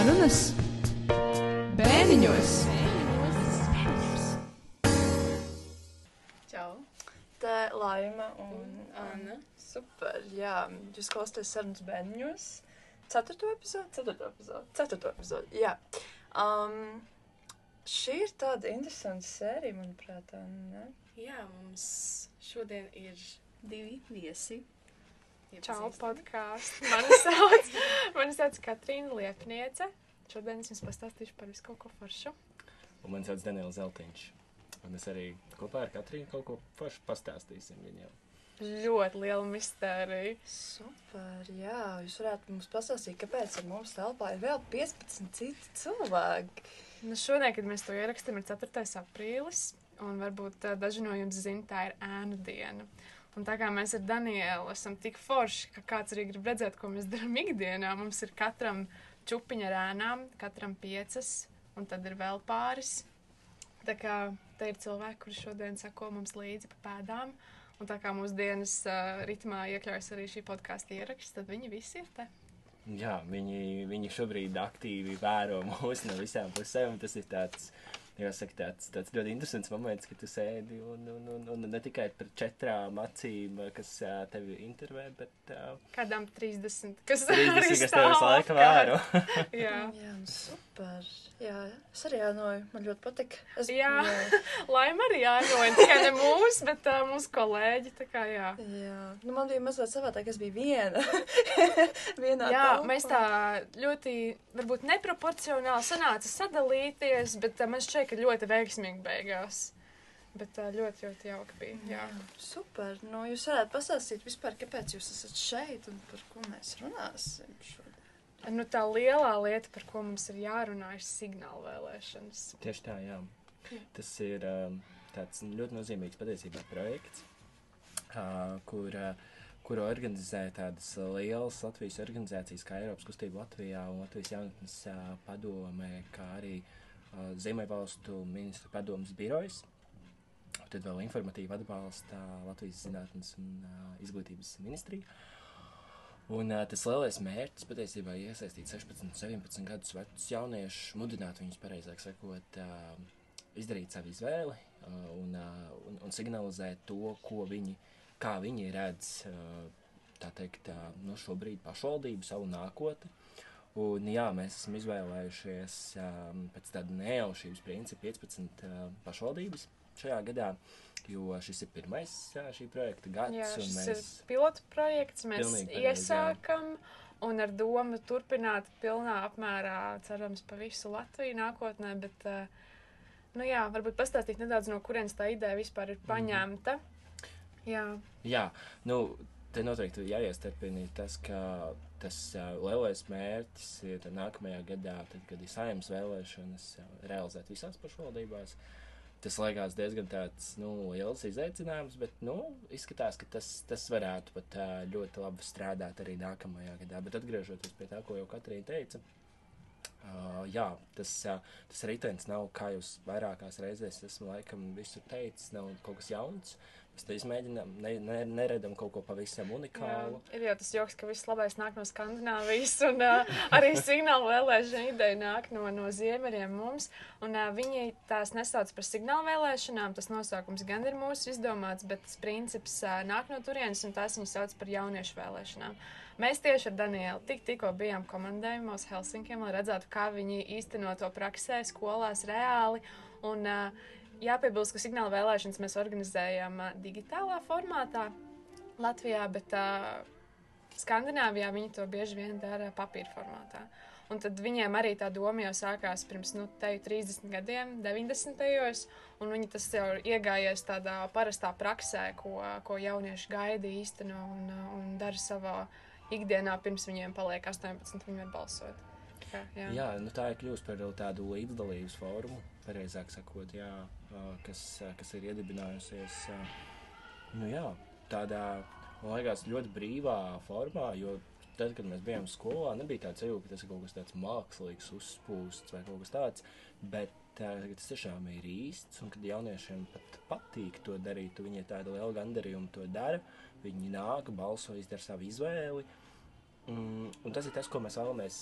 Sarunas Bēniņos. Čau. Tā Laima un Anna. Super, jā. Jūs klausāties Sarunas Bēniņos. Ceturto epizodu, jā. Šī ir tāda interesanta sērija, manuprāt, ne? Jā, mums šodien ir 2 viesi. Čau, podkāstu. Mani sauc Katrīna Liepniece. Šodien es jums pastāstīšu par visu kaut ko foršu. Un mani sauc Daniels Zeltiņš. Un es arī kopā ar Katrīnu kaut ko foršu pastāstīsim viņiem. Ļoti liela mistērija. Super, jā. Jūs varētu mums pastāstīt, kāpēc ar mums telpā ir vēl 15 citi cilvēki. Nu, šodien, kad mēs to ierakstām, ir 4. aprīlis. Un varbūt daži no jums zina, tā ir ēnu diena. Un tā kā mēs ar Danielu esam tik forši, ka kāds arī grib redzēt, ko mēs darām ikdienā, mums ir katram čupiņa ar ēnām, katram 5, un tad ir vēl pāris. Tā kā te ir cilvēki, kuri šodien sako mums līdzi pa pēdām, un tā kā mūsu dienas ritmā iekļaujas arī šī podkāsta ieraksts, tad viņi visi ir te. Jā, viņi šobrīd aktīvi vēro mūs no visām pusēm, un tas ir tāds... Jāsaka, tāds ļoti interesants moments, ka tu sēdi un ne tikai par 4 acīm, kas tevi intervē, bet... Kādām 30, kas 30, arī kas stāv tevi laika vēro. Jā. Jā, super. Jā, es arī jānoju. Man ļoti patika. Jā. Laima arī jānoja. Tikai ne mūs, bet mūsu kolēģi, tā kā jā. Jā. Nu, man bija mazliet savādāk, es biju viena. Vienā Jā, telpā. mēs tā ļoti, varbūt neproporcionāli sanāca sadalīties, bet man šķiet, ka ļoti veiksmīgi beigās. Bet ļoti, ļoti jauki bija. Jā. Super. Nu, jūs varētu pastāstīt vispār, kāpēc jūs esat šeit un par ko mēs runāsim šodien. Nu, tā lielā lieta, par ko mums ir jārunā, ir signāla vēlēšanas. Tieši tā, jā. Tas ir tāds ļoti nozīmīgs patiesībā projekts, kuru organizē tādas lielas Latvijas organizācijas kā Eiropas kustība Latvijā un Latvijas jaunatnes padomē, kā arī Ziemeļvalstu ministru padomes birojas. Tad vēl informatīvi atbalsta Latvijas zinātnes un izglītības ministrija. Un tas lielais mērķis patiesībā iesaistīt 16, 17 gadus vecus jauniešus, mudināt viņus, pareizāk sakot, izdarīt savu izvēli un signalizēt to, kā viņi redz, tā teikt, no šobrīd pašvaldību, savu nākotni. Un jā, mēs esam izvēlējušies pēc tāda nejaušības principa 15 pašvaldības šajā gadā, jo šis ir pirmais šī projekta gads. Jā, un šis mēs... ir pilotu projekts, mēs Pilnīgi iesākam un ar domu turpināt pilnā apmērā, cerams, pa visu Latviju nākotnē, bet, nu jā, varbūt pastāstīt nedaudz, no kurienes tā ideja vispār ir paņemta. Jā, nu, te noteikti jāiestarpina tas, ka tas lielais mērķis ir nākamajā gadā, tad, kad ir Saeimas vēlēšanas, realizēt visās pašvaldībās. Tas liekas diezgan tāds, liels izaicinājums, bet, izskatās, ka tas varētu pat ļoti labi strādāt arī nākamajā gadā. Bet atgriežoties pie tā, ko jau Katrīna teica, jā, tas ritenis nav, kā jūs vairākās reizēs esmu laikam visur teicis, nav kaut kas jauns. Mēs te izmēģinām, neredam kaut ko pavisam unikālu. Jā, ir jau tas joks, ka viss labais nāk no Skandināvijas, un arī signāla vēlēšana ideja nāk no ziemeļiem mums. Un viņi tās nesauc par signāla vēlēšanām, tas nosaukums gan ir mūsu izdomāts, bet tas princips nāk no turienes, un tās viņi sauc par jauniešu vēlēšanām. Mēs tieši ar Danielu tikko bijām komandējumos Helsinkiem, lai redzētu, kā viņi īsteno to praksē, skolās reāli. Un jāpiebilst, ka signāla vēlēšanas mēs organizējam digitālā formātā Latvijā, bet Skandināvijā viņi to bieži vien dara papīra formātā. Un tad viņiem arī tā doma jau sākās pirms, 30 gadiem, 90. Un viņi tas jau iegājies tādā parastā praksē, ko jaunieši gaida īsteno un dara savā ikdienā, pirms viņiem paliek 18, viņi var balsot. Jā, tā ir kļūst par tādu līdzdalības formu, pareizāk sakot, jā, kas ir iedibinājusies, tādā, man liekas, ļoti brīvā formā, jo tad, kad mēs bijām skolā, nebija tāds sajūta, ka tas ir kaut kas tāds mākslīgs, uzspūsts vai kaut kas tāds, bet tas tiešām ir īsts, un kad jauniešiem pat patīk to darīt, viņi ir tāda liela gandarījuma to dara, viņi nāk, balso, izdara savu izvēli, Un tas ir tas, ko mēs vēlamies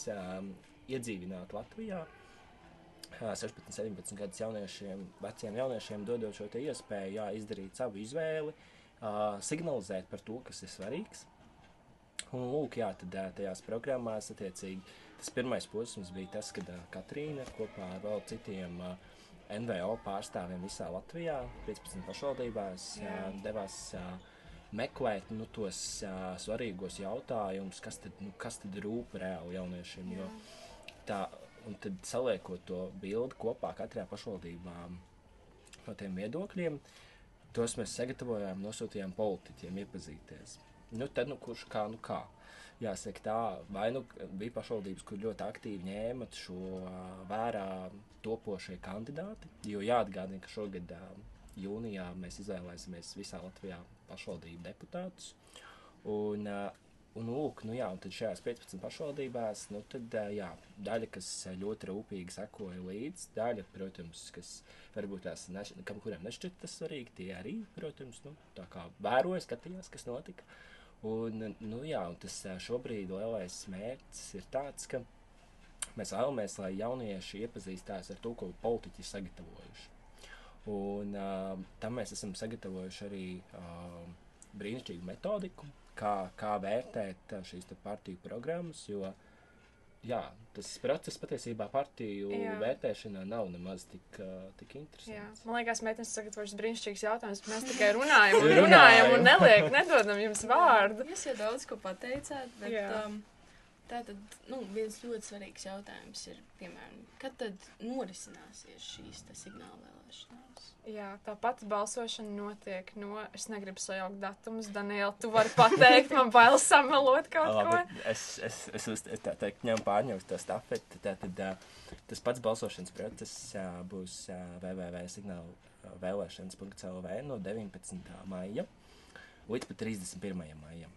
iedzīvināt Latvijā. 16, 17 gadus veciem jauniešiem dodot šo te iespēju izdarīt savu izvēli, signalizēt par to, kas ir svarīgs. Un lūk, tad tajās programmās attiecīgi tas pirmais posms bija tas, kad Katrīna kopā ar vēl citiem NVO pārstāvjiem visā Latvijā, 15 pašvaldībās, devās meklēt tos svarīgos jautājumus, kas tad rūp reāli jauniešiem. Jo un tad saliekot to bildi kopā katrā pašvaldībā no tiem viedokļiem, tos mēs sagatavojām, nosūtījām politiķiem iepazīties. Tad, kurš kā. Jāsaka tā, vai bija pašvaldības, kur ļoti aktīvi ņēma šo vērā topošie kandidāti, jo jāatgādina, ka šogad jūnijā mēs izvēlēsimies visā Latvijā pašvaldību deputātus. Un lūk, un tad šajās 15 pašvaldībās, daļa, kas ļoti rūpīgi sekoja līdz, daļa, protams, kas varbūt tās, kuriem nešķiet tas svarīgi, tie arī, protams, tā kā vēroja, skatījās, kas notika. Un tas šobrīd lielais mērķis ir tāds, ka mēs vēlamies, lai jaunieši iepazīstās ar to, ko politiķi ir sagatavojuši. Un tam mēs esam sagatavojuši arī brīnišķīgu metodiku, kā vērtēt šīs partiju programmas, jo tas process patiesībā partiju vērtēšanā nav nemaz tik interesants. Jā. Man liekas, meitenes sagatavojušas brīnišķīgs jautājums, mēs tikai runājam un nedodam jums vārdu. Jūs jau daudz ko pateicāt, bet tātad, viens ļoti svarīgs jautājums ir, piemēram, kad tad norisināsies šīs signāla vēlēšanās? Jā, tā pati balsošana notiek es negribu sajaukt datumus. Daniela, tu vari pateikt, man bail samelot kaut ko. Es tā teikt, pārņemšu to stafeti. Tātad tas pats balsošanas process būs www.signālvēlēšanas.lv no 19. maija līdz pat 31. maijam.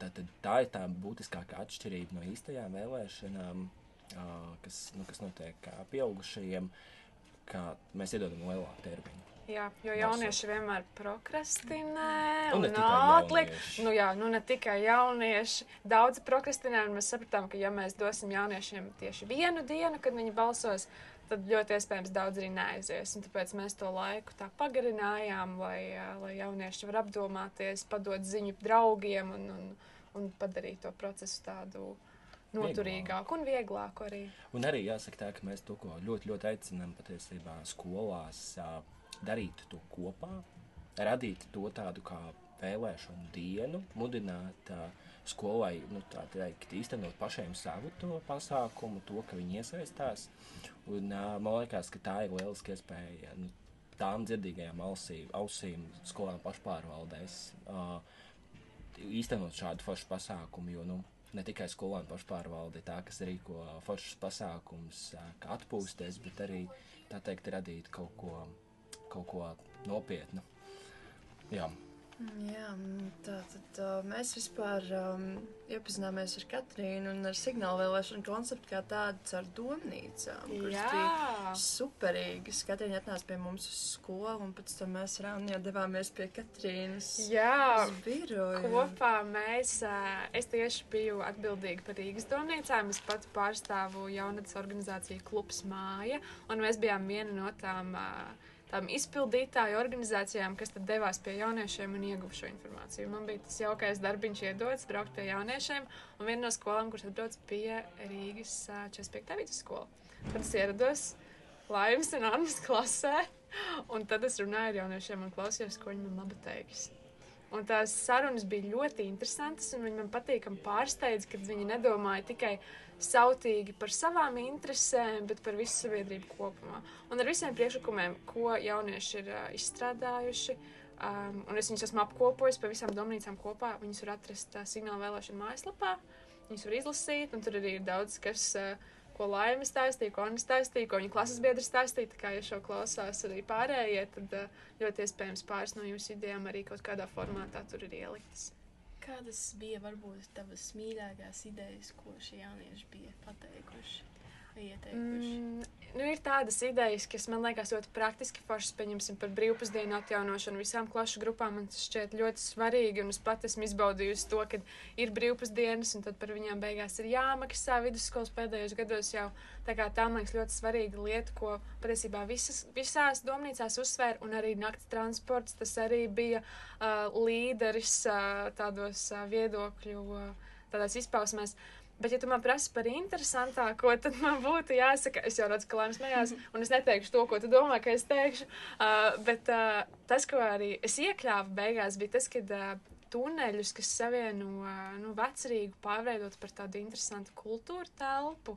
Tātad tā ir tā būtiskākā atšķirība no īstajām vēlēšanām, kas notiek pieaugušajiem, kā mēs iedodam lielāku termiņu. Jā, jo jaunieši vienmēr prokrastinē un atliek. Ne tikai jaunieši. Daudzi prokrastinē, un mēs sapratām, ka ja mēs dosim jauniešiem tieši vienu dienu, kad viņi balsos, tad ļoti iespējams daudz arī neaizies. Un tāpēc mēs to laiku tā pagarinājām, lai jaunieši var apdomāties, padot ziņu draugiem un padarīt to procesu tādu noturīgāku un vieglāku arī. Un arī jāsaka tā, ka mēs to, ko ļoti, ļoti aicinām patiesībā skolās darīt to kopā, radīt to tādu kā vēlēšanu dienu, mudināt skolai, tā teikt, īstenot pašiem savu to pasākumu, to, ka viņi iesaistās. Un man liekas, ka tā ir lieliski iespēja tām dzirdīgajām ausīm skolām pašpārvaldēs īstenot šādu foršu pasākumu, jo, ne tikai skolēnu pašpārvalde tā, kas rīko foršas pasākums, kā atpūsties, bet arī, tā teikt, radīt kaut ko nopietnu. Jā. Jā, tātad mēs vispār iepazināmies ar Katrīnu un ar signālu vēlēšanu konceptu kā tādu ar domnīcām, kuras bija superīgas. Katrīna atnāca pie mums uz skolu, un pēc tam mēs ar Anju devāmies pie Katrīnas uz biroju. Kopā es tieši biju atbildīga par Rīgas domnīcām, es pat pārstāvu jaunatnes organizāciju Klubs Māja, un mēs bijām viena no tām izpildītāju organizācijām, kas tad devās pie jauniešiem un ieguva šo informāciju. Man bija tas jaukais darbiņš iedots, braukt pie jauniešiem, un viena no skolām, kurš atbrauc pie Rīgas 45. vidusskola. Tad es ierados Laimas un Annas klasē, un tad es runāju ar jauniešiem un klausījos, ko viņi man labi teiks. Un tās sarunas bija ļoti interesantas, un viņi man patīkami pārsteidz, kad viņi nedomāja tikai sautīgi par savām interesēm, bet par visu sabiedrību kopumā. Un ar visiem priekšlikumiem, ko jaunieši ir izstrādājuši, un es viņus esmu apkopojis pa visām domnīcām kopā, viņus var atrast signāla vēlēšana mājaslapā, viņus var izlasīt, un tur arī ir daudz, kas, ko Laima stāstīja, ko Anna stāstīja, ko viņa klases biedri stāstīja, tā kā ja šo klausās arī pārējie, tad ļoti iespējams pāris no jūsu idejām arī kaut kādā formātā tur ir ieliktas. Kādas bija varbūt tavas mīļākās idejas, ko šie jaunieši bija pateikuši? ieteikuši? Ir tādas idejas, kas man liekas ļoti praktiski foršas, pieņemsim par brīvpusdienu atjaunošanu visām klašu grupām. Man tas šķiet ļoti svarīgi, un es pat esmu izbaudījusi to, ka ir brīvpusdienas, un tad par viņām beigās ir jāmaksā vidusskolas pēdējos gados jau. Tā kā tā, man liekas, ļoti svarīga lieta, ko patiesībā visās domnīcās uzsvēr, un arī nakts transports, tas arī bija līderis tādos viedokļu, tādās izpausmēs. Bet, ja tu man prasi par interesantāko, tad man būtu jāsaka, es jau redzu, ka Laims smējās, un es neteikšu to, ko tu domā, ka es teikšu. Bet tas, ko arī es iekļāvu beigās, bija tas, kad tuneļus, kas savieno Vecrīgu, pārveidot par tādu interesantu kultūru telpu.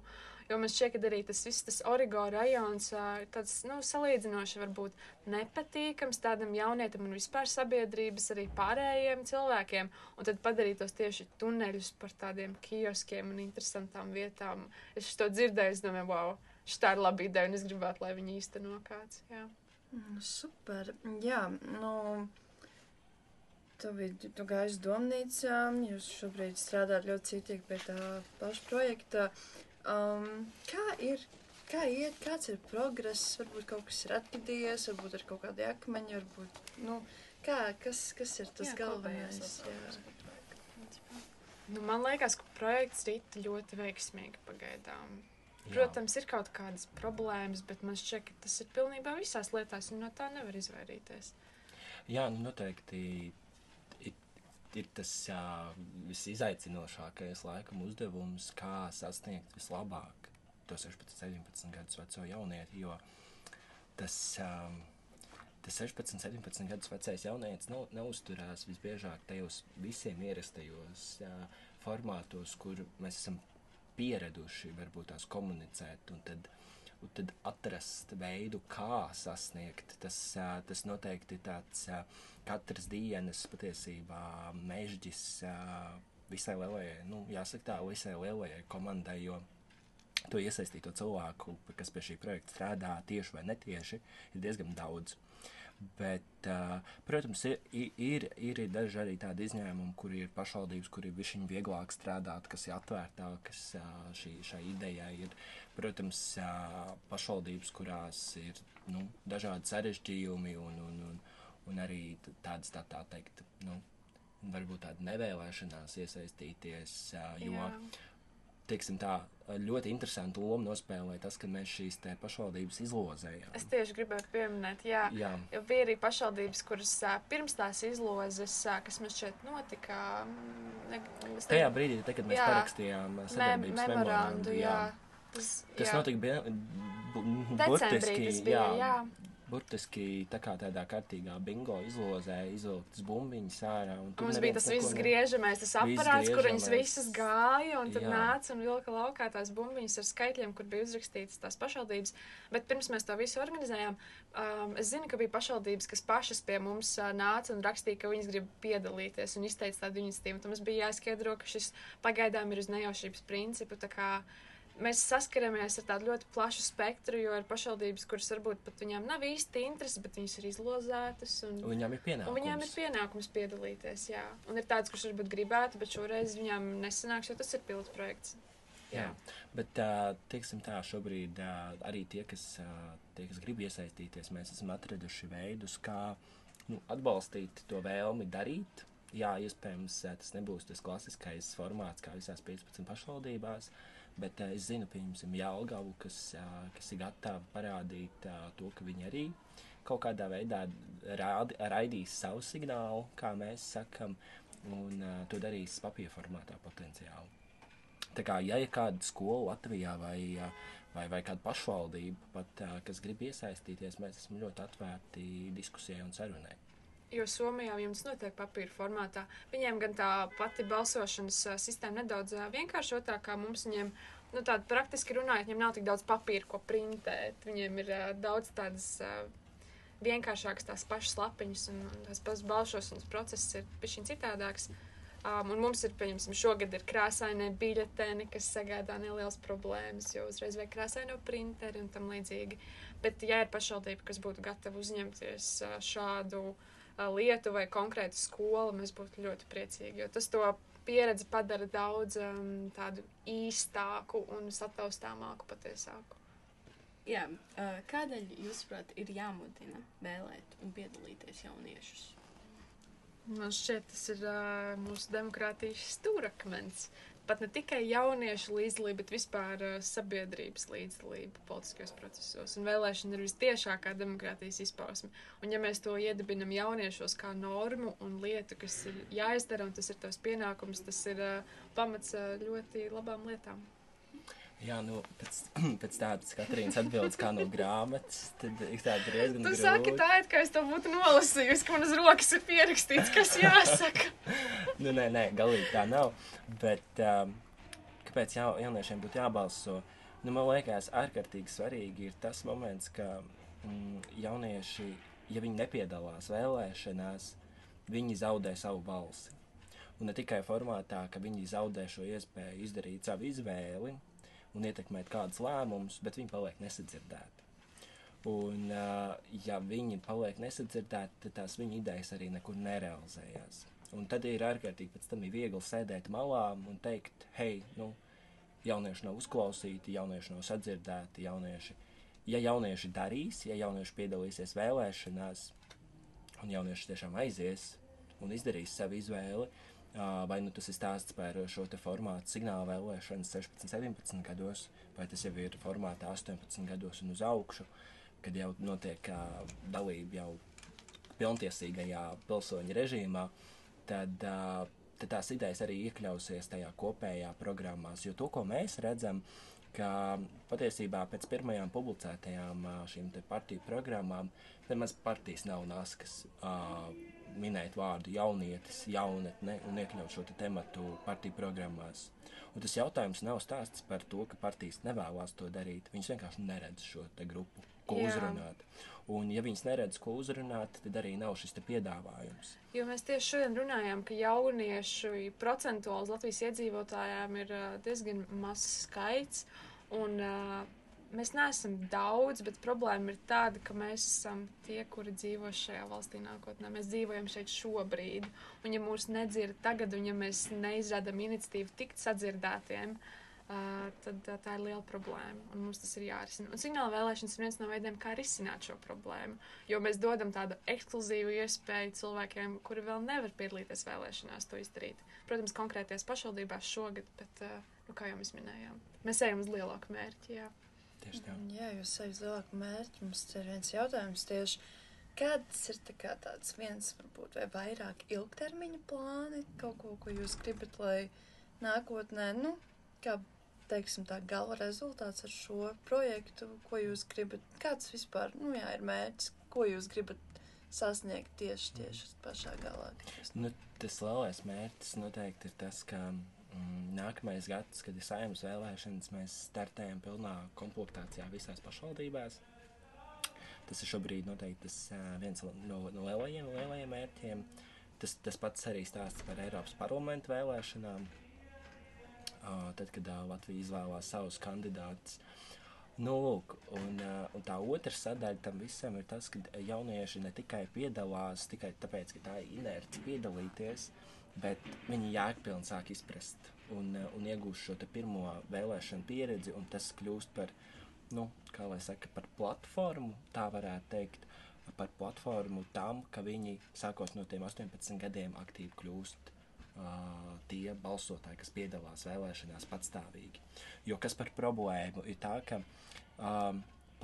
Jo man šķiet, ka arī tas Origo rajons tāds, salīdzinoši varbūt nepatīkams tādam jaunietam un vispār sabiedrības arī pārējiem cilvēkiem. Un tad padarīt tos tieši tuneļus par tādiem kioskiem un interesantām vietām. Es to dzirdēju, es domāju, wow, šitā ir laba ideja un es gribētu, lai viņi īsteno kāds. Jā. Super. Jā, tu gājusi domnīcām, jūs šobrīd strādājat ļoti cītīgi pie tā paša projekta. Kāds ir progress, varbūt kaut kas ir atgadījies, varbūt ir kaut kādi akmeņi, varbūt, kas ir tas galvenais? Man liekas, ka projekts rita ļoti veiksmīgi pagaidām. Protams, ir kaut kādas problēmas, bet man šķiet, ka tas ir pilnībā visās lietās, un no tā nevar izvairīties. Jā, noteikti. Ir tas visizaicinošākais laikam uzdevums, kā sasniegt vislabāk to 16, 17 gadus veco jaunieti, jo tas 16, 17 gadus vecais jaunietis neuzturās visbiežāk tajos visiem ierastajos formātos, kur mēs esam pieraduši varbūt tās komunicēt, un tad atrast veidu, kā sasniegt. Tas noteikti tāds katras dienas patiesībā mežģis visai lielajai, jāsaka tā, visai lielajai komandai, jo to iesaistīto cilvēku, kas pie šī projekta strādā tieši vai netieši, ir diezgan daudz. Bet, protams, ir daži arī tādi izņēmumi, kur ir pašvaldības, kur ir višķiņ vieglāk strādāt, kas ir atvērtākas šai idejai. Ir, protams, pašvaldības, kurās ir dažādi sarežģījumi un arī tādas, tā teikt, varbūt tāda nevēlēšanās iesaistīties, jo, teiksim tā, ļoti interesantu lomu nospēlē tas, ka mēs šīs te pašvaldības izlozējām. Es tieši gribēju pieminēt, jā. Jo bija arī pašvaldības, kuras pirms tās izlozes, kas mums šeit notika. Tajā brīdī, kad mēs parakstījām sadarbības memorandu, tas notika decembrī, tas bija, jā. Burtiski tādā kārtīgā bingo izlozē izvilktas bumbiņas ārā. Mums bija tas viss griežamais, tas aparāts, kur viņas visas gāja, un tad nāca un vilka laukā tās bumbiņas ar skaitļiem, kur bija uzrakstītas tās pašvaldības. Bet pirms mēs to visu organizējām, es zinu, ka bija pašvaldības, kas pašas pie mums nāca un rakstīja, ka viņas grib piedalīties un izteica tādu iniciatīvu. Tad mums bija jāskaidro, ka šis pagaidām ir uz nejaušības principu, tā kā mēs saskaramies ar tādu ļoti plašu spektru, jo ir pašvaldības, kuras varbūt pat viņām nav īsti interesi, bet viņas ir izlozētas. Un viņām ir pienākums piedalīties, jā. Un ir tādas, kuras varbūt gribētu, bet šoreiz viņām nesanāks, jo tas ir pilotu projekts. Jā, bet, teiksim tā, šobrīd arī tie, kas grib iesaistīties, mēs esam atraduši veidus, kā atbalstīt to vēlmi darīt. Jā, iespējams, tas nebūs tas klasiskais formāts, kā visās 15 pašvaldībās, bet es zinu, pieņemsim, Jelgavu, kas ir gatavi parādīt to, ka viņi arī kaut kādā veidā raidīs savu signālu, kā mēs sakam, un to darīs papīra formātā potenciāli. Tā kā, ja ir kāda skola Latvijā vai kāda pašvaldība, pat, kas grib iesaistīties, mēs esam ļoti atvērti diskusijai un sarunai. Jo Somijā jums notiek papīra formātā. Viņiem gan tā pati balsošanas sistēma nedaudz vienkāršotā, kā mums viņiem, tāda praktiski runājot, viņiem nav tik daudz papīra, ko printēt. Viņiem ir daudz tādas vienkāršākas tās pašas lapiņas, un tās pašas balsošanas process ir bišķiņ citādāks. Un mums ir, pieņemsim, šogad ir krāsainie biļeteni, kas sagādā nelielas problēmas, jo uzreiz vajag krāsaino printeri un tam līdzīgi. Bet, ja ir pašvaldība, kas būtu gatava uzņemties šādu lietu vai konkrētu skolu, mēs būtu ļoti priecīgi, jo tas to pieredzi padara daudz tādu īstāku un sataustāmāku, patiesāku. Jā, kādēļ, jūsuprāt, ir jāmudina vēlēt un piedalīties jauniešus? Man šķiet, tas ir mūsu demokrātijas stūrakmens. Pat ne tikai jauniešu līdzdalība, bet vispār sabiedrības līdzdalība politiskajos procesos. Un vēlēšana ir vistiešākā demokrātijas izpausme. Un ja mēs to iedibinam jauniešos kā normu un lietu, kas ir jāizdara, un tas ir tavs pienākums, tas ir pamats ļoti labām lietām. Jā, nu, pēc tādas Katrīnas atbildes kā no grāmatas, tad ir tāda diezgan grūti. Tu saki tā, it kā es to būtu nolasījusi, ka manas rokas ir pierakstīts, kas jāsaka. Nē, galīgi tā nav. Bet kāpēc jauniešiem būtu jābalso? Nu, man liekas, ārkārtīgi svarīgi ir tas moments, ka jaunieši, ja viņi nepiedalās vēlēšanās, viņi zaudē savu balsi. Un ne tikai formātā, ka viņi zaudē šo iespēju izdarīt savu izvēli, un ietekmēt kādus lēmumus, bet viņi paliek nesadzirdēti. Un, ja viņi paliek nesadzirdēti, tad tās viņa idejas arī nekur nerealizējās. Un tad ir ārkārtīgi pēc tam ir viegli sēdēt malā un teikt, hei, nu, jaunieši nav uzklausīti, jaunieši nav sadzirdēti, ja jaunieši darīs, ja jaunieši piedalīsies vēlēšanās, un jaunieši tiešām aizies un izdarīs savu izvēli, vai nu tas ir stāsts par šo te formātu signāla vēlēšanas 16, 17 gados, vai tas jau ir formātā 18 gados un uz augšu, kad jau notiek dalība jau pilntiesīgajā pilsoņa režīmā, tad tās idejas arī iekļausies tajā kopējā programmās. Jo to, ko mēs redzam, ka patiesībā pēc pirmajām publicētajām šīm te partiju programmām, nemaz partijas nav naskas minēt vārdu jaunietis, jaunatne un iekļaut šo te tematu partiju programmās. Un tas jautājums nav stāsts par to, ka partijas nevēlās to darīt. Viņas vienkārši neredz šo te grupu, ko uzrunāt. Un ja viņas neredz, ko uzrunāt, tad arī nav šis te piedāvājums. Jo mēs tieši šodien runājām, ka jauniešu procentuāls Latvijas iedzīvotājām ir diezgan mazs skaits. Un mēs neesam daudz, bet problēma ir tāda, ka mēs esam tie, kuri dzīvo šajā valstī nākotnē. Mēs dzīvojam šeit šobrīd, un ja mūs nedzird tagad, un ja mēs neizrādam iniciatīvu tikt sadzirdētiem, tad tā ir liela problēma, un mums tas ir jārisina. Un signāla vēlēšanas ir viens no veidiem, kā risināt šo problēmu, jo mēs dodam tādu ekskluzīvu iespēju cilvēkiem, kuri vēl nevar piedalīties vēlēšanās, to izdarīt. Protams, konkrētajās pašvaldībās šogad, bet, kā jau mēs minējām, mēs ejam uz lielāku mērķi, jā. Tieši tā. Jā, jūs ejat uz lielāku mērķi. Mums ir viens jautājums tieši, kāds ir tāds viens, varbūt, vai vairāk ilgtermiņa plāni, kaut ko jūs gribat, lai nākotnē, nu, kā, teiksim, tā gala rezultāts ar šo projektu, ko jūs gribat, kāds vispār, nu jā, ir mērķis, ko jūs gribat sasniegt tieši pašā galā? Nu, tas lielais mērķis noteikti ir tas, ka nākamais gads, kad ir Saeimas vēlēšanas, mēs startējam pilnā komplektācijā visās pašvaldībās. Tas ir šobrīd noteikti viens no lielajiem mērķiem. Tas pats arī stāsts par Eiropas parlamentu vēlēšanām. Tad, kad Latvija izvēlās savus kandidātus. Nu, lūk, un tā otra sadaļa tam visam ir tas, ka jaunieši ne tikai piedalās, tikai tāpēc, ka tā ir inerce piedalīties, bet viņi jēgpilni sāk izprast un iegūst šo te pirmo vēlēšanu pieredzi, un tas kļūst par, nu, kā lai saka, par platformu, tā varētu teikt, par platformu tam, ka viņi sākot no tiem 18 gadiem aktīvi kļūst tie balsotāji, kas piedalās vēlēšanās patstāvīgi. Jo kas par problēmu ir tā, ka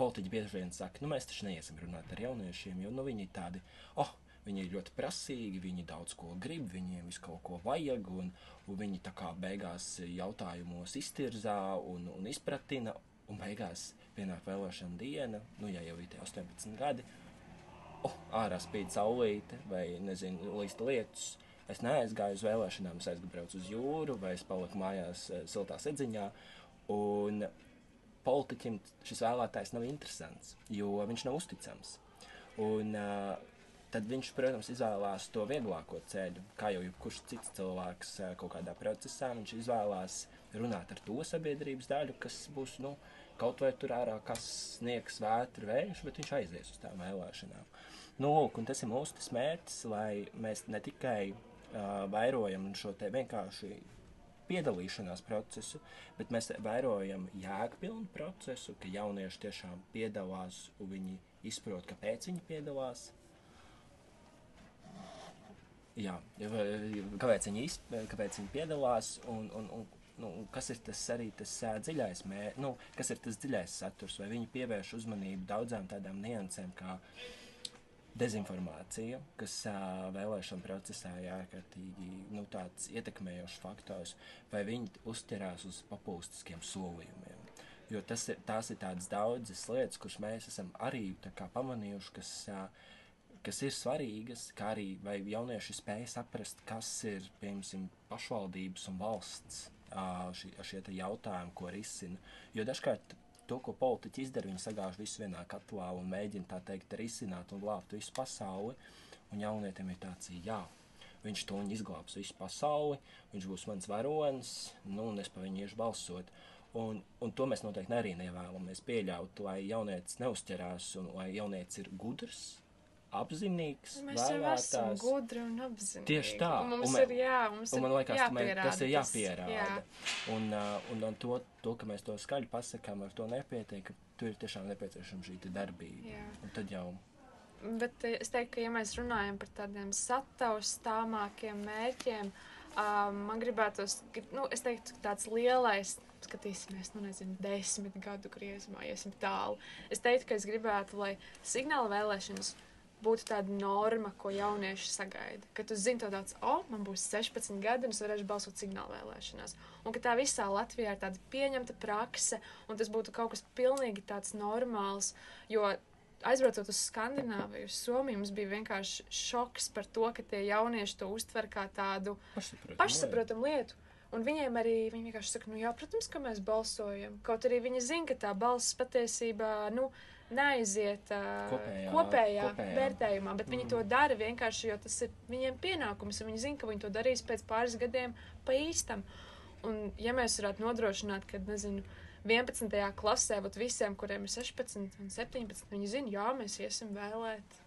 politiķi bieži vien saka, nu mēs taču neiesim runāt ar jauniešiem, jo nu viņi ir tādi, viņi ir ļoti prasīgi, viņi daudz ko grib, viņiem visu kaut ko vajag, un viņi tā kā beigās jautājumos iztirzā un izpratina, un beigās pienāk vēlēšana diena, nu ja jau ir tie 18 gadi, ārā spīd saulīte, vai, nezinu, līsta lietus, es neaizgāju uz vēlēšanām, es aizbraucu uz jūru, vai es paliku mājās siltā sedziņā, un politiķim šis vēlētājs nav interesants, jo viņš nav uzticams. Un tad viņš, protams, izvēlās to vieglāko ceļu, kā jau jebkurš cits cilvēks kaut kādā procesā, viņš izvēlās runāt ar to sabiedrības daļu, kas būs, nu, kaut vai tur ārā kas sniegs, vētra, vējš, bet viņš aizies uz tām vēlēšanām. Nu, lūk, un tas ir mūsu tas mērķis, lai mēs ne tikai vairojam šo te vienkārši piedalīšanās procesu, bet mēs vairojam jēgpilnu procesu, ka jaunieši tiešām piedalās un viņi izprot, kāpēc viņi piedalās. Jā, kāpēc viņi piedalās un kas ir tas arī tas dziļais kas ir tas dziļais saturs, vai viņi pievērš uzmanību daudzām tādām niansēm kā dezinformācija, kas vēlēšana procesā ir ārkārtīgi tāds ietekmējošs faktors, vai viņi uzķerās uz populistiskiem solījumiem. Jo tās ir tādas daudzas lietas, kuras mēs esam arī pamanījuši, kas ir svarīgas, kā arī vai jaunieši spēj saprast, kas ir, piemēram, pašvaldības un valsts šie jautājumi, ko risina. Jo dažkārt to, ko politiķi izdara, viņi sagāž visu vienā katlā un mēģina tā teikt risināt un glābt visu pasauli. Un jaunietim ir tāds, jā, viņš to izglābs visu pasauli, viņš būs mans varonis, un es pa viņu iešu balsot. Un to mēs noteikti arī nevēlamies pieļaut, lai jaunietis neuzķerās un lai jaunietis ir gudrs, apzinīgs, mēs jau esam gudri un apzinīgi. Tieši tā. Mums ir jāpierāda. Tas ir jāpierāda. Jā. Un to, ka mēs to skaļi pasakām, ar to nepietiek, ka tur ir tiešām nepieciešama šī darbība. Jā. Un tad jau... Bet es teiktu, ka ja mēs runājam par tādiem sataustāmākiem mērķiem, man gribētos, es teiktu, tāds lielais, skatīsimies, 10 gadu griezumā, iesim tālu. Es teiktu, ka es gribētu, lai signāla vēlēšanas būtu tāda norma, ko jaunieši sagaida. Ka tu zini to tāds, man būs 16 gadi un es varēšu balsot signāla vēlēšanās. Un ka tā visā Latvijā ir tāda pieņemta prakse un tas būtu kaut kas pilnīgi tāds normāls, jo aizbraucot uz Skandināviju, uz Somiju, mums bija vienkārši šoks par to, ka tie jaunieši to uztver kā tādu pašsaprotamu lietu. Un viņiem arī, viņi vienkārši saka, jā, protams, ka mēs balsojam. Kaut arī viņi zina, ka tā balss patiesībā, neaiziet kopējā vērtējumā, bet viņi to dara vienkārši, jo tas ir viņiem pienākums, un viņi zina, ka viņi to darīs pēc pāris gadiem pa īstam. Un ja mēs varētu nodrošināt, ka, 11. klasē, visiem, kuriem ir 16 un 17, viņi zina, jā, mēs iesim vēlēt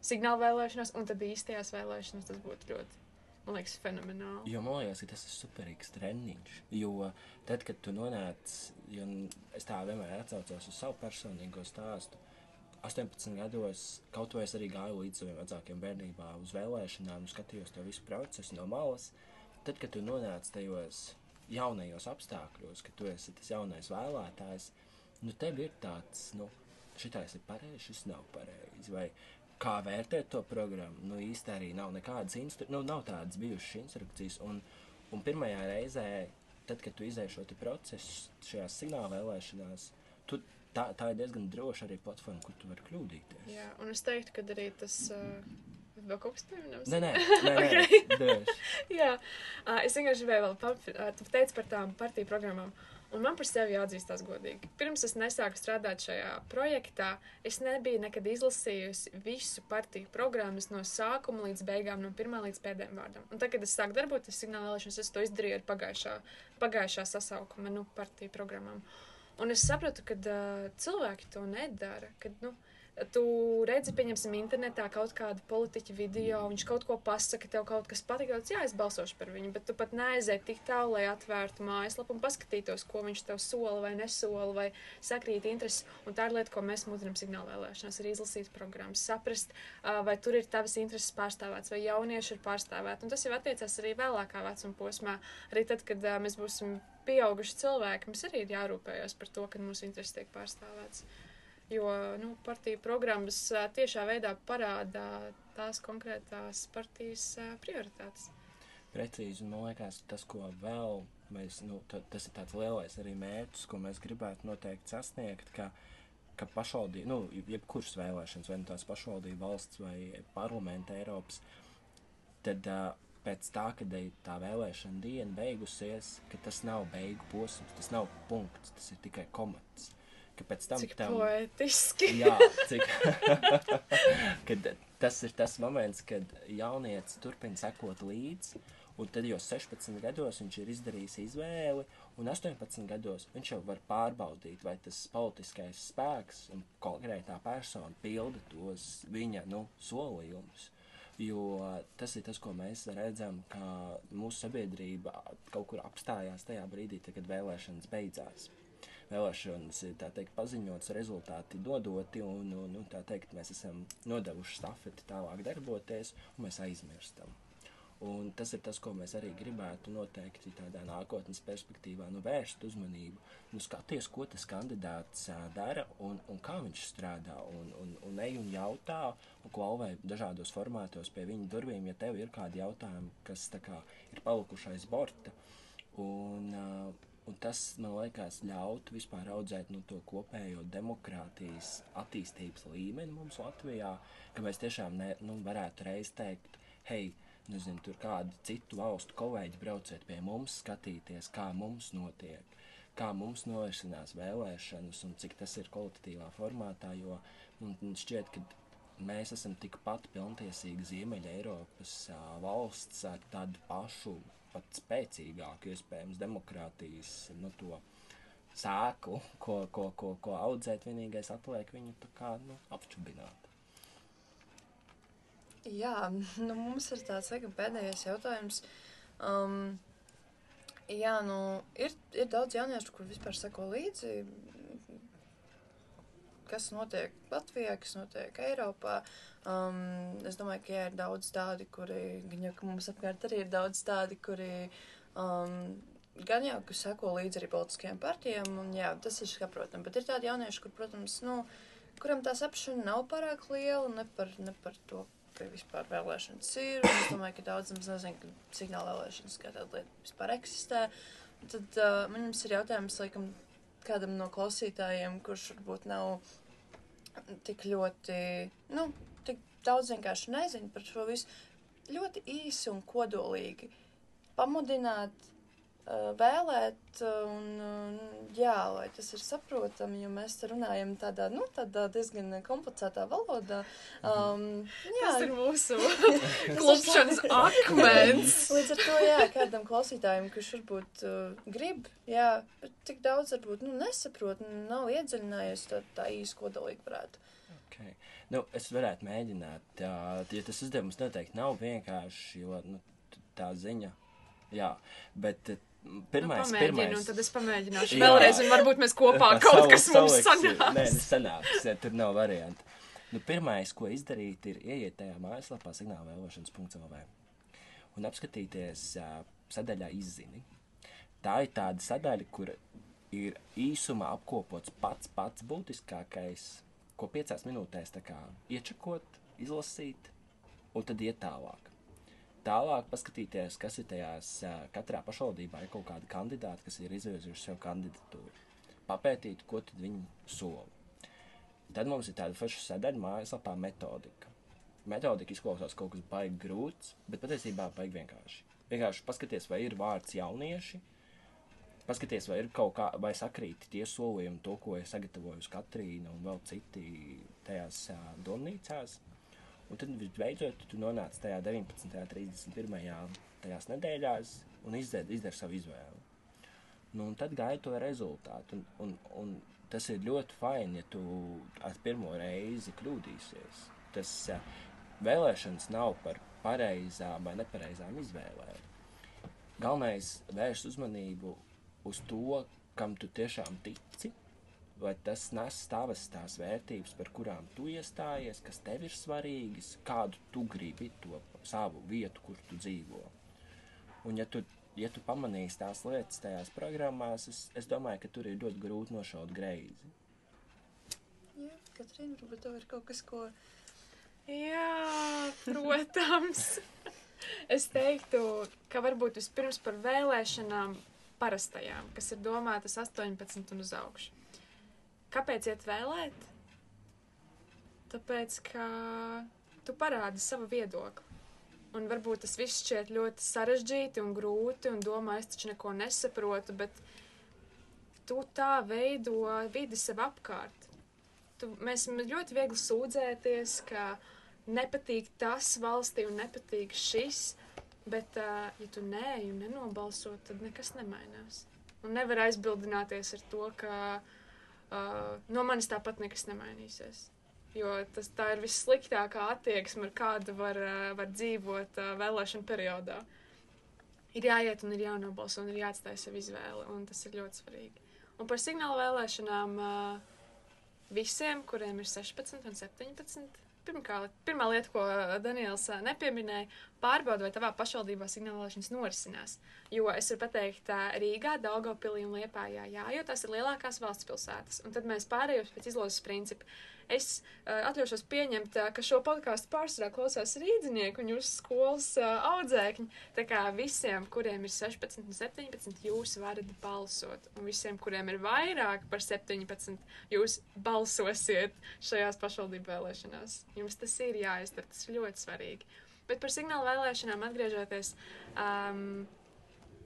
signāla vēlēšanās, un tad īstajās vēlēšanās tas būtu ļoti, man liekas, fenomenāli. Jo man liekas, ka tas ir superīgs treniņš, jo tad, kad tu nonāc, jo es tā vienmēr atcaucos uz savu personīgo stāstu, 18 gados, kaut vai es arī gāju līdz saviem vecākiem bērnībā uz vēlēšanām un skatījos to visu procesu no malas, tad, kad tu nonāc tajos jaunajos apstākļos, ka tu esi tas jaunais vēlētājs, tev ir tāds, šitais ir pareizi, šis nav pareizi, vai kā vērtēt to programmu, īsti arī nav nekādas nav tādas bijušas instrukcijas, un pirmajā reizē, tad, kad tu izēji šo procesu šajās signāla vēlēšanās, tā ir diezgan droša arī platforma, kur tu vari kļūdīties. Jā, un es teiktu, ka arī tas... Vēl kaut kas pieminams? Nē, droši. Jā, es vienkārši vēl tu teici par tām partiju programmām, un man par sevi jāatzīstās godīgi. Pirms es nesāku strādāt šajā projektā, es nebiju nekad izlasījusi visu partiju programmas no sākuma līdz beigām, no pirmā līdz pēdējiem vārdam. Un tad, kad es sāku darboties signāla vēlēšanas, es to izdarīju ar pagājušā sasaukuma partiju programmām. Un es sapratu, ka cilvēki to nedara, kad, tu redzi, pieņemsim, internetā kaut kādu politiķu video, viņš kaut ko pasaka, tev kaut kas patīk, jā, es balsošu par viņu, bet tu pat neaiziet tik tālu, lai atvērtu mājaslapu un paskatītos, ko viņš tev sola vai nesola, vai sakrīt intereses. Un tā ir lieta, ko mēs mudinām signāla vēlēšanās, ir izlasīt programmas, saprast, vai tur ir tavas intereses pārstāvēts, vai jaunieši ir pārstāvēti. Un tas jau attiecās arī vēlākā vecuma posmā, arī tad, kad mēs būsim pieauguši cilvēki, mums arī ir jārūpējās par to, ka mūsu intereses tiek pārstāvēts. Jo partiju programmas tiešā veidā parāda tās konkrētās partijas prioritātes. Precīzi, un man liekas, tas, ko vēl mēs, tas ir tāds lielais arī mērķis, ko mēs gribētu noteikti sasniegt, ka pašvaldība, jebkuras vēlēšanas, vai tās pašvaldība valsts vai parlamenta Eiropas, tad pēc tā, kad tā vēlēšana diena beigusies, ka tas nav beigu posms, tas nav punkts, tas ir tikai komats. Cik poetiski. Jā, kad tas ir tas moments, kad jaunietis turpina sekot līdzi, Un tad jau 16 gados viņš ir izdarījis izvēli, un 18 gados viņš jau var pārbaudīt, vai tas politiskais spēks un konkrētā persona pilda tos viņa, solījumus. Jo tas ir tas, ko mēs redzam, ka mūsu sabiedrība kaut kur apstājās tajā brīdī, kad vēlēšanas beidzās. Vēlēšanas ir, tā teikt, paziņots, rezultāti nodoti, un tā teikt, mēs esam nodevuši stafeti tālāk darboties, un mēs aizmirstam. Un tas ir tas, ko mēs arī gribētu noteikti tādā nākotnes perspektīvā vērst uzmanību. Skaties, ko tas kandidāts dara un kā viņš strādā, un ej un jautā, un klauvē dažādos formātos pie viņa durvīm, ja tev ir kādi jautājumi, kas tā kā ir palikuši aiz borta. Un tas, man liekas, ļautu vispār audzēt to kopējo demokrātijas attīstības līmeni mums Latvijā, ka mēs tiešām varētu reiz teikt, hei, tur kādi citu valstu kolēģi brauciet pie mums, skatīties, kā mums notiek, kā mums norisinās vēlēšanas un cik tas ir kvalitatīvā formātā, jo man šķiet, ka mēs esam tikpat pilntiesīgi Ziemeļa Eiropas valsts ar tādu pašu, pat spēcīgāku, iespējams, demokrātijas, to sēklu, ko audzēt, vienīgais atliek viņu tā kā, apšķubināt. Jā, mums ir tāds, laikam, pēdējais jautājums. Ir daudz jauniešu, kur vispār seko līdzi, kas notiek Latvijā, kas notiek Eiropā. Es domāju, ka ir daudz tādi, ka mums apkārt arī ir daudz tādi, kuri gan jau, kas seko līdzi arī politiskajām partijām, un jā, tas ir saprotami, bet ir tādi jaunieši, kur, protams, kuram tā sapšana nav pārāk liela, ne par to, ka vispār vēlēšanas ir, un es domāju, ka daudzam nezinu, ka signāla vēlēšanas kā tāda lieta vispār eksistē. Tad man jums ir jautājums, laikam, kādam no klausītājiem, kurš varbūt nav tik ļoti, tik daudz vienkārši nezinu par šo visu, ļoti īsi un kodolīgi pamudināt, vēlēt, un jā, lai tas ir saprotami, jo mēs te runājam tādā diezgan komplicētā valodā. Tas ir mūsu klupšanas akmens. Līdz ar to, jā, kādam klausītājiem, kurš varbūt grib, jā, bet tik daudz varbūt nesaprot, nav iedziļinājies, tā īsti kodolīgi varētu. Okay. Es varētu mēģināt, ja tas uzdevums noteikti nav vienkārši, jo tā ziņa, jā, bet pirmais. Un tad es pamēģināšu vēlreiz, un varbūt mēs kopā kaut kas mums sanāks. Nē, sanāks, tur nav varianti. Pirmais, ko izdarīt, ir ieiet tajā mājaslapā signālvēlošanas.lv un apskatīties sadaļā izzini. Tā ir tāda sadaļa, kur ir īsumā apkopots pats būtiskākais, ko 5 minūtēs tā kā iečakot, izlasīt un tad iet tālāk. Tālāk paskatīties, kas ir tajās katrā pašvaldībā ir kaut kādi kandidāti, kas ir izvirzījuši sev kandidatūru. Papētīt, ko tad viņi sola. Tad mums ir tāda forša sadaļa mājaslapā metodika. Metodika izklausās kaut kas baigi grūts, bet patiesībā baigi vienkārši. Vienkārši paskaties, vai ir vārds jaunieši, paskaties, vai ir kaut kā, vai sakrīt tie solījumi, to, ko ir sagatavojusi Katrīna un vēl citi tajās domnīcās. Un tad, visbeidzot, tu nonāc tajā 19. 31. tajās nedēļās un izdari savu izvēli. Un tad gaidi to rezultātu. Un tas ir ļoti fajni, ja tu ar pirmo reizi kļūdīsies. Tas vēlēšanas nav par pareizām vai nepareizām izvēlēm. Galvenais vērst uzmanību uz to, kam tu tiešām tici, vai tas nes tavas tās vērtības, par kurām tu iestājies, kas tev ir svarīgas, kādu tu gribi to savu vietu, kur tu dzīvo. Un ja tu pamanīsi tās lietas tajās programmās, es domāju, ka tur ir ļoti grūti nošaut greizi. Jā, Katrīna, varbūt tev ir kaut kas, ko... Jā, protams. Es teiktu, ka varbūt vispirms par vēlēšanām parastajām, kas ir domātas 18 un uz augšu. Kāpēc iet vēlēt? Tāpēc, ka tu parādi savu viedokli. Un varbūt tas viss šķiet ļoti sarežģīti un grūti un domā, es taču neko nesaprotu, bet tu tā veido vidi sev apkārt. Mēs ļoti viegli sūdzēties, ka nepatīk tas valstī un nepatīk šis, Bet, ja tu neej un nenobalso, tad nekas nemainās. Un nevar aizbildināties ar to, ka no manis tāpat nekas nemainīsies. Jo tā ir vissliktākā attieksme, ar kādu var dzīvot vēlēšanu periodā. Ir jāiet un ir jānobalso un ir jāatstāj sev izvēle, un tas ir ļoti svarīgi. Un par signālu vēlēšanām visiem, kuriem ir 16 un 17, pirmā lieta, ko Daniels nepieminēja, pārbauda, vai tavā pašvaldībā signāla vēlēšanas norisinās. Jo es varu pateikt, Rīgā, Daugavpilī un Liepājā, jo tās ir lielākās valsts pilsētas. Un tad mēs pārējos pēc izlozes principu. Es atļaušos pieņemt, ka šo podkāstu pārsvarā klausās rīdzinieki un jūsu skolas audzēkņi. Tā kā visiem, kuriem ir 16 un 17, jūs varat balsot. Un visiem, kuriem ir vairāk par 17, jūs balsosiet šajās pašvaldību vēlēšanās. Jums tas ir jāizdara, tas ir ļoti svarīgi. Bet par signālu vēlēšanām atgriežoties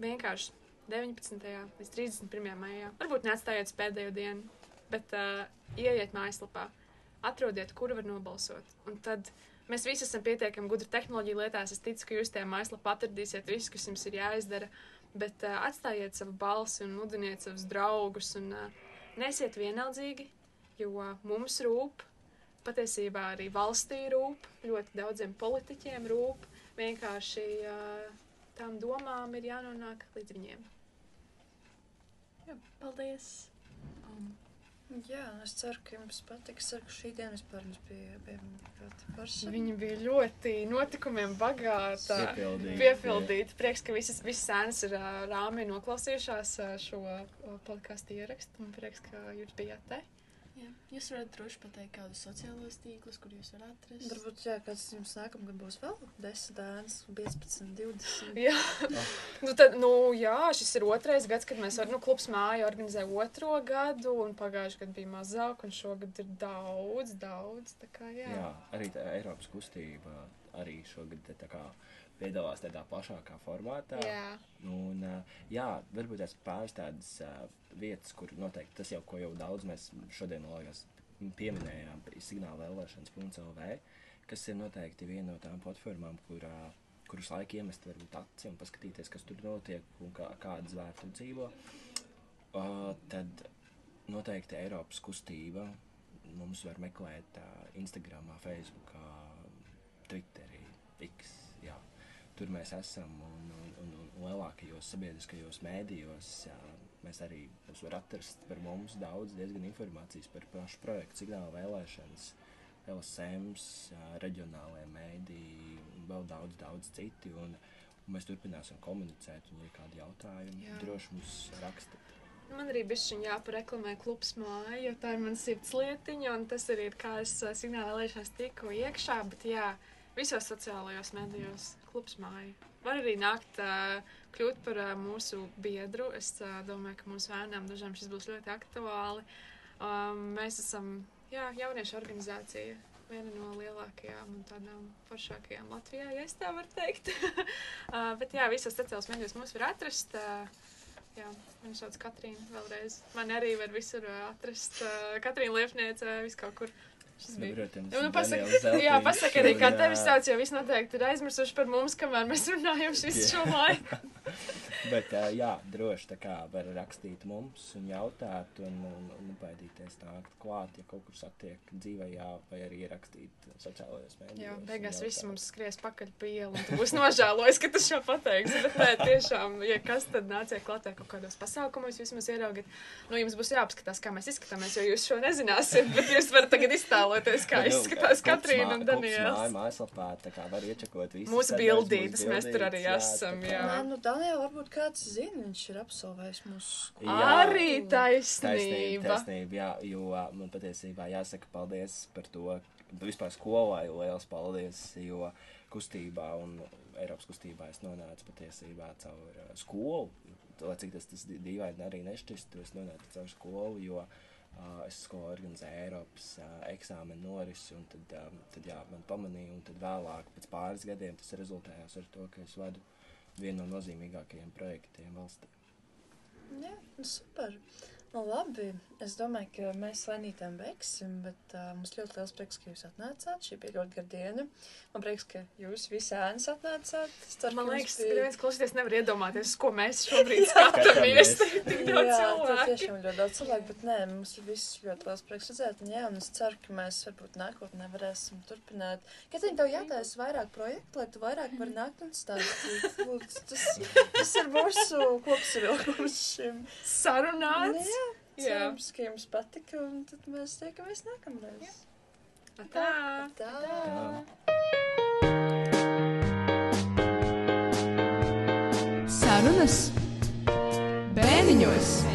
vienkārši 19. līdz 31. maijā. Varbūt neatstājiet pēdējo dienu, bet ieiet mājaslapā. Atrodiet, kuru var nobalsot. Un tad mēs visi esam pietiekami gudri tehnoloģiju lietās. Es ticu, ka jūs tajā mājaslapā atradīsiet visu, kas jums ir jāizdara. Bet atstājiet savu balsi un mudiniet savus draugus. Un nesiet vienaldzīgi, jo mums rūp. Patiesībā arī valstī rūp. Ļoti daudziem politiķiem rūp. Vienkārši tām domām ir jānonāk līdz viņiem. Jā, paldies! Jā, es ceru, ka jums patiks. Es ceru, ka šī diena vispār mums bija ļoti forša. Viņa bija ļoti notikumiem bagāta, piepildīta. Prieks, ka visas sēnas ir rāmī noklausījušās šo podcastu ierakstu. Un prieks, ka jūs bijāt te. Jā, jūs varat droši pateikt kādus sociālos tīklus, kur jūs varat atrast. Varbūt, kāds jums nākamgad būs vēl 10 dēns, 15, 20. Jā, šis ir 2. gads, kad mēs klubs māja organizē 2. gadu, un pagājuši gadu bija mazāk, un šogad ir daudz, tā kā jā. Jā, arī tā Eiropas kustība arī šogad tā kā piedalās tādā plašākā formātā. Jā. Un, varbūt tās pāris tādas vietas, kur noteikti tas jau, ko jau daudz mēs šodien pieminējām, signāla vēlēšanas.lv, kas ir noteikti viena no tām platformām, kurus laika iemest varbūt aci un paskatīties, kas tur notiek un kāda zvēra tur dzīvo. Tad noteikti Eiropas kustība mums var meklēt Instagramā, Facebookā, Twitterī, X. Jā. Tur mēs esam un lielākajos sabiedriskajos mēdījos mēs arī jūs var atrast par mums diezgan informācijas par pašu projektu signāla vēlēšanas, LSMs, reģionālajie mēdī, vēl daudz citi, un mēs turpināsim komunicēt, un ja kādi jautājumi, droši mums rakstīt. Man arī bišķiņ jāpareklamē klubs māja, jo tā ir man sirds lietiņa, un tas arī ir, kā es signāla vēlēšanās tiku iekšā, bet visos sociālajos medijos klubs māja. Var arī nākt kļūt par mūsu biedru. Es domāju, ka mūsu bērnām dažām šis būs ļoti aktuāli. Mēs esam jauniešu organizācija, viena no lielākajām un tādām foršākajām Latvijā, ja es tā varu teikt. Bet visos sociālajos medijos mūs var atrast. Mani sauc Katrīna vēlreiz. Mani arī var visur atrast. Katrīna Liepniece, vis kaut kur. Pasaka arī, kā tevi sauc, jo viss noteikti ir aizmirsuši par mums, kamēr mēs runājam visu šo laiku. Bet droši tā kā var rakstīt mums un jautāt un baidīties nākt klāt, ja kaut kur satiek dzīvajā, vai arī ierakstīt sociālajos mēdījos. Jā, beigās viss mums skries pakaļ pa ielu, un tu būs nožēlojis, ka tu šo pateiksi. Bet nē, tiešām, ja kas tad nāciet klātē kaut kādos pasākumos, vismaz ieraugiet. Jums būs jāapskatās, kā mēs izskatāmies, jo jūs šo nezināsiet, bet jūs varat tagad iztēloties, kā izskatās Katrīna un Daniels. Mājaslapā, tā kā var iečakot visu. Mūsu bildītes, mēs tur arī esam, Daniela, varbūt kāds zina, viņš ir absolvējis mūsu skolu. Arī taisnība. Jo man patiesībā jāsaka paldies par to, vispār skolai liels paldies, jo kustībā un Eiropas kustībā es nonācu patiesībā caur skolu, lai cik tas dīvaini arī nešķistu, es nonācu caur skolu, jo es skolā organizēju Eiropas eksāmenu norisi, un tad man pamanīja, un tad vēlāk, pēc pāris gadiem, tas rezultējās ar to, ka es vadu vienu no nozīmīgākajiem projektiem valstī. Jā, super. Nu, labi. Es domāju, ka mēs svainītēm beigsim, bet mums ļoti liels prieks, ka jūs atnācāt. Šī bija ļoti gara diena. Man prieks, ka jūs visi ēnas atnācāt. Man liekas, ka viens klausīties nevar iedomāties, ko mēs šobrīd skatāmies. Tik daudz cilvēku. Jā, tiešām ļoti daudz cilvēku, bet nē, mums ir viss ļoti liels prieks redzēt. Un jā, un es ceru, ka mēs varbūt nākotnē varēsim turpināt. Katrīna, tev jātaisa vairāk projektu, lai tu vairāk var nākt un stāstīt. Lūdzu, tas ir mūsu kopsavilkums šim. Sarunāts. Cerams, ka jums patika, un tad mēs tiekamies nākamreiz. Tā. Sarunas Bēniņos.